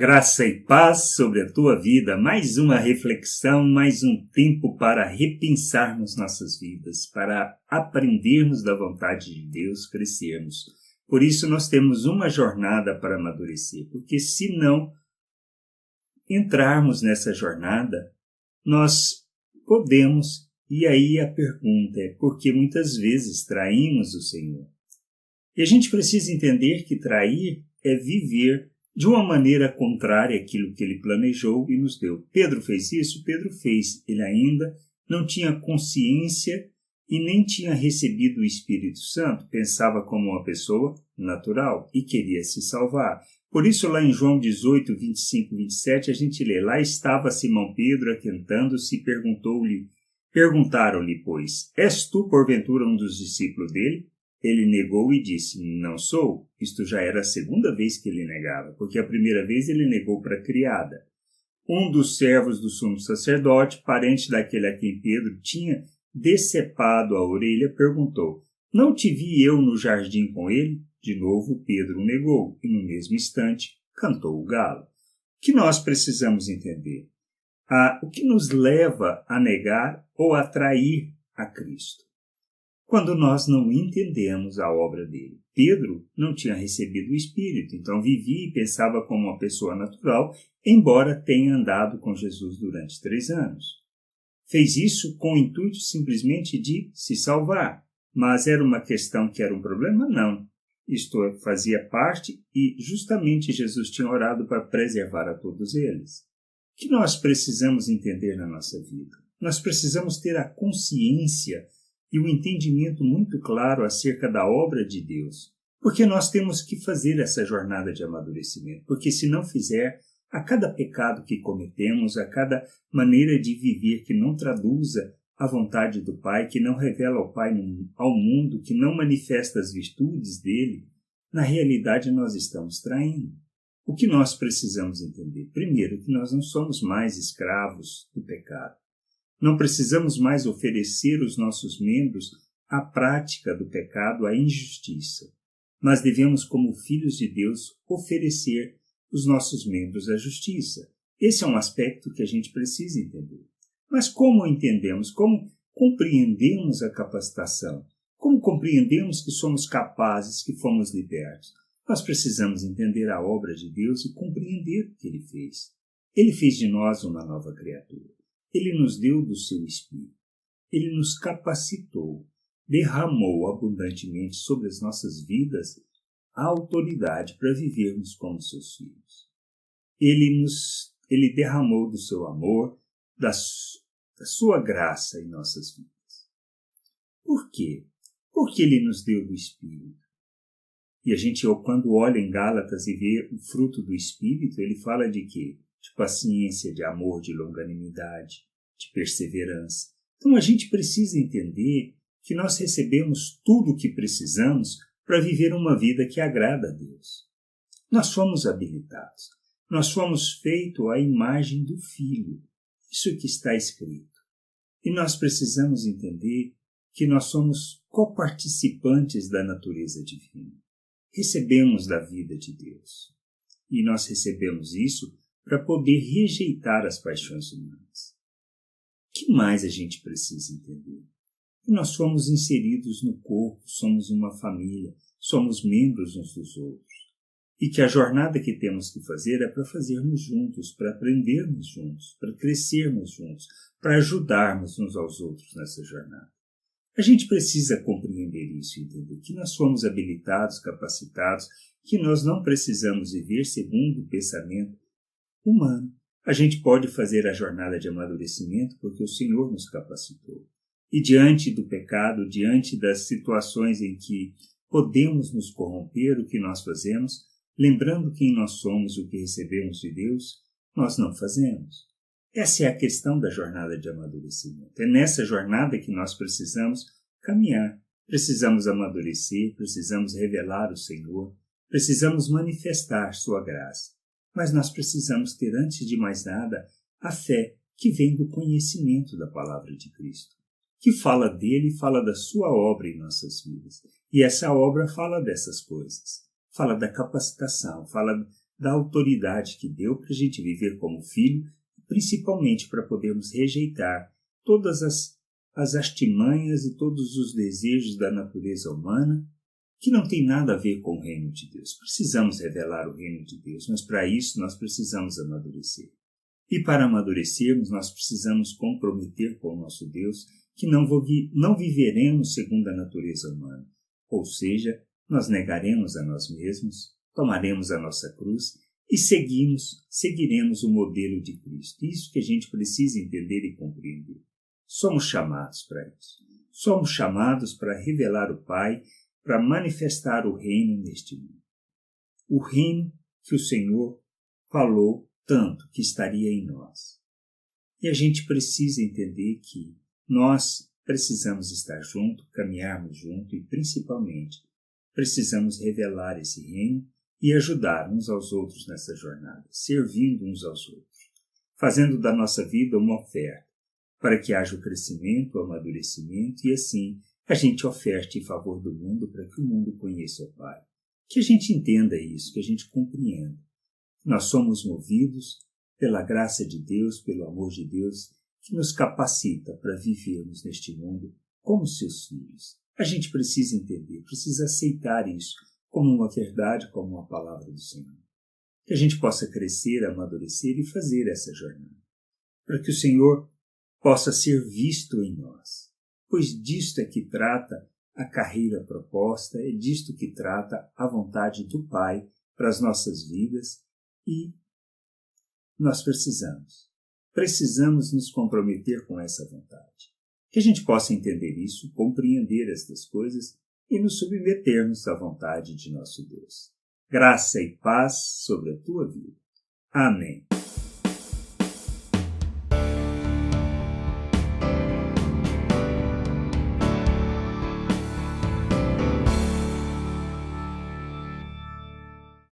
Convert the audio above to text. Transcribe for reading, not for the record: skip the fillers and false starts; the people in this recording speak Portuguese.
Graça e paz sobre a tua vida, mais uma reflexão, mais um tempo para repensarmos nossas vidas, para aprendermos da vontade de Deus, crescermos. Por isso nós temos uma jornada para amadurecer, porque se não entrarmos nessa jornada, nós podemos, e aí a pergunta é por que muitas vezes traímos o Senhor? E a gente precisa entender que trair é viver de uma maneira contrária àquilo que ele planejou e nos deu. Pedro fez isso? Pedro fez. Ele ainda não tinha consciência e nem tinha recebido o Espírito Santo. Pensava como uma pessoa natural e queria se salvar. Por isso, lá em João 18, 25 e 27, a gente lê: lá estava Simão Pedro aquentando-se e perguntaram-lhe, pois, és tu porventura um dos discípulos dele? Ele negou e disse, não sou. Isto já era a segunda vez que ele negava, porque a primeira vez ele negou para a criada. Um dos servos do sumo sacerdote, parente daquele a quem Pedro tinha decepado a orelha, perguntou, não te vi eu no jardim com ele? De novo Pedro negou, e no mesmo instante cantou o galo. O que nós precisamos entender? O que nos leva a negar ou a trair a Cristo? Quando nós não entendemos a obra dele. Pedro não tinha recebido o Espírito, então vivia e pensava como uma pessoa natural, embora tenha andado com Jesus durante 3 anos. Fez isso com o intuito simplesmente de se salvar, mas era uma questão que era um problema? Não. Isto fazia parte e justamente Jesus tinha orado para preservar a todos eles. O que nós precisamos entender na nossa vida? Nós precisamos ter a consciência e o entendimento muito claro acerca da obra de Deus, porque nós temos que fazer essa jornada de amadurecimento, porque se não fizer, a cada pecado que cometemos, a cada maneira de viver que não traduza a vontade do Pai, que não revela ao Pai ao mundo, que não manifesta as virtudes dele, na realidade nós estamos traindo. O que nós precisamos entender? Primeiro, que nós não somos mais escravos do pecado. Não precisamos mais oferecer os nossos membros à prática do pecado, à injustiça. Mas devemos, como filhos de Deus, oferecer os nossos membros à justiça. Esse é um aspecto que a gente precisa entender. Mas como entendemos? Como compreendemos a capacitação? Como compreendemos que somos capazes, que fomos libertos? Nós precisamos entender a obra de Deus e compreender o que Ele fez. Ele fez de nós uma nova criatura. Ele nos deu do seu Espírito. Ele nos capacitou, derramou abundantemente sobre as nossas vidas a autoridade para vivermos como seus filhos. Ele derramou do seu amor, da sua graça em nossas vidas. Por quê? Porque ele nos deu do Espírito. E a gente, quando olha em Gálatas e vê o fruto do Espírito, ele fala de quê? De paciência, de amor, de longanimidade, de perseverança. Então a gente precisa entender que nós recebemos tudo o que precisamos para viver uma vida que agrada a Deus. Nós fomos habilitados. Nós fomos feitos à imagem do Filho. Isso que está escrito. E nós precisamos entender que nós somos coparticipantes da natureza divina. Recebemos da vida de Deus. E nós recebemos isso para poder rejeitar as paixões humanas. O que mais a gente precisa entender? Que nós fomos inseridos no corpo, somos uma família, somos membros uns dos outros. E que a jornada que temos que fazer é para fazermos juntos, para aprendermos juntos, para crescermos juntos, para ajudarmos uns aos outros nessa jornada. A gente precisa compreender isso e entender que nós fomos habilitados, capacitados, que nós não precisamos viver segundo o pensamento humano. A gente pode fazer a jornada de amadurecimento porque o Senhor nos capacitou. E diante do pecado, diante das situações em que podemos nos corromper, o que nós fazemos, lembrando quem nós somos e o que recebemos de Deus, nós não fazemos. Essa é a questão da jornada de amadurecimento. É nessa jornada que nós precisamos caminhar. Precisamos amadurecer, precisamos revelar o Senhor, precisamos manifestar sua graça. Mas nós precisamos ter, antes de mais nada, a fé que vem do conhecimento da palavra de Cristo, que fala dele e fala da sua obra em nossas vidas. E essa obra fala dessas coisas. Fala da capacitação, fala da autoridade que deu para a gente viver como filho, principalmente para podermos rejeitar todas as artimanhas e todos os desejos da natureza humana que não tem nada a ver com o reino de Deus. Precisamos revelar o reino de Deus, mas para isso nós precisamos amadurecer. E para amadurecermos, nós precisamos comprometer com o nosso Deus que não viveremos segundo a natureza humana. Ou seja, nós negaremos a nós mesmos, tomaremos a nossa cruz e seguiremos o modelo de Cristo. Isso que a gente precisa entender e compreender. Somos chamados para isso. Somos chamados para revelar o Pai, para manifestar o reino neste mundo. O reino que o Senhor falou tanto que estaria em nós. E a gente precisa entender que nós precisamos estar junto, caminharmos junto e, principalmente, precisamos revelar esse reino e ajudar uns aos outros nessa jornada, servindo uns aos outros, fazendo da nossa vida uma oferta, para que haja o crescimento, o amadurecimento e, assim, a gente oferte em favor do mundo para que o mundo conheça o Pai. Que a gente entenda isso, que a gente compreenda. Nós somos movidos pela graça de Deus, pelo amor de Deus, que nos capacita para vivermos neste mundo como seus filhos. A gente precisa entender, precisa aceitar isso como uma verdade, como uma palavra do Senhor. Que a gente possa crescer, amadurecer e fazer essa jornada. Para que o Senhor possa ser visto em nós. Pois disto é que trata a carreira proposta, é disto que trata a vontade do Pai para as nossas vidas. E nós precisamos nos comprometer com essa vontade. Que a gente possa entender isso, compreender estas coisas e nos submetermos à vontade de nosso Deus. Graça e paz sobre a tua vida. Amém.